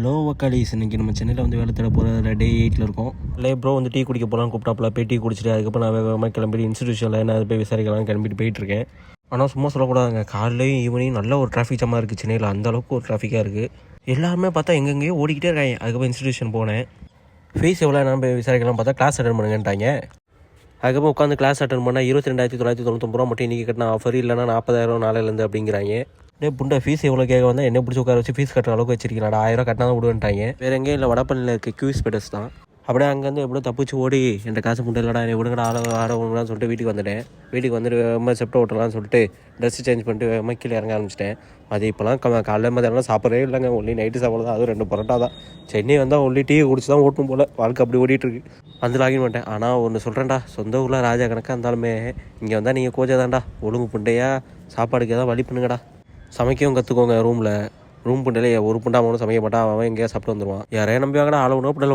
Low வக்காலிஸ் இன்றைக்கி நம்ம சென்னையில் வந்து வேலை தேட போகிற டே 8ல் இருக்கோம். ப்ரோ வந்து டீ குடிக்க போகலான்னு கூப்பிட்டாப்புல. போய் டீ குடிச்சிட்டு அதுக்கப்புறம் நான் வேகமாக கிளம்பி இன்ஸ்டியூஷனில் என்ன போய் விசாரிக்கலாம்னு கிளம்பிட்டு போயிட்டுருக்கேன். ஆனால் சும்மா சொல்லக்கூடாதுங்க, காலையிலையும் ஈவினிங் நல்ல ஒரு டிராஃபிக் ஜாமாக இருக்குது சென்னையில். அந்தளவுக்கு ஒரு டிராஃபிக்காக இருக்குது. எல்லாருமே பார்த்தா எங்கெங்கேயோ ஓடிக்கிட்டே இருக்காங்க. அதுக்கப்புறம் இன்ஸ்டியூஷன் போனேன். ஃபீஸ் எவ்வளோ என்ன போய் விசாரிக்கலாம் பார்த்தா கிளாஸ் அட்டன் பண்ணுங்கன்ட்டாங்க. அதுக்கப்புறம் உட்காந்து கிளாஸ் அட்டன் பண்ணால் 22,999 ரூபா மட்டும் இன்றைக்கி கட்டின ஆஃபர், இல்லைனா 40,000 நாளையிலேருந்து அப்படிங்கிறாங்க. புண்டை ஃபீஸ் எவ்வளோ கேட்க வந்தால் என்ன பிடிச்சி உட்கார வச்சு ஃபீஸ் கட்டுற அளவுக்கு வச்சிருக்கீங்களா? 1000 கட்டினா தான் விடுவேன்ட்டாங்க. வேறு எங்கேயும் இல்லை, வடப்பள்ளியில் இருக்க கியூஸ் பெடஸ் தான். அப்படியே அங்கேருந்து எப்படியோ தப்பிச்சு ஓடி என் காசு முட்டை இல்லைடா என்னை விடுங்கடா ஆடணும்னு சொல்லிட்டு வீட்டுக்கு வந்துட்டேன். வீட்டுக்கு வந்துட்டு வேகமாக செப்ட் ஓட்டலாம்னு சொல்லிட்டு ட்ரெஸ்ஸு சேஞ்ச் பண்ணிட்டு வேகமாக கீழே இறங்க ஆரம்பிச்சிட்டேன். அது இப்போலாம் காலையில் மதியானம் சாப்பிட்றே இல்லைங்க, ஒன்லி நைட்டு சாப்பிட்றது. அதுவும் 2 பரோட்டா தான். சென்னை வந்தால் ஒன்லி டீ குடிச்சு தான் ஓட்டும் போல். வாழ்க்கை அப்படி ஓடிட்டுருக்கு. வந்து லாகின் பண்ணிட்டேன். ஆனால் ஒன்று சொல்கிறேன்டா, சொந்த ஊரில் ராஜா கணக்காக இருந்தாலுமே இங்கே வந்தால் நீங்கள் கோச்சா தான்டா. ஒழுங்கு புண்டையாக சாப்பாடுக்கு ஏதாவது வழி பண்ணுங்கடா. சமைக்கவும் கற்றுக்கோங்க. ரூம் புண்டையில ஒரு புண்டா அவனும் சமைக்க மாட்டான். அவன் எங்கேயா சாப்பிட்டு வந்துடுவான். யாரையா நம்பி வாங்கடா, ஆள ஒன்று அப்படியே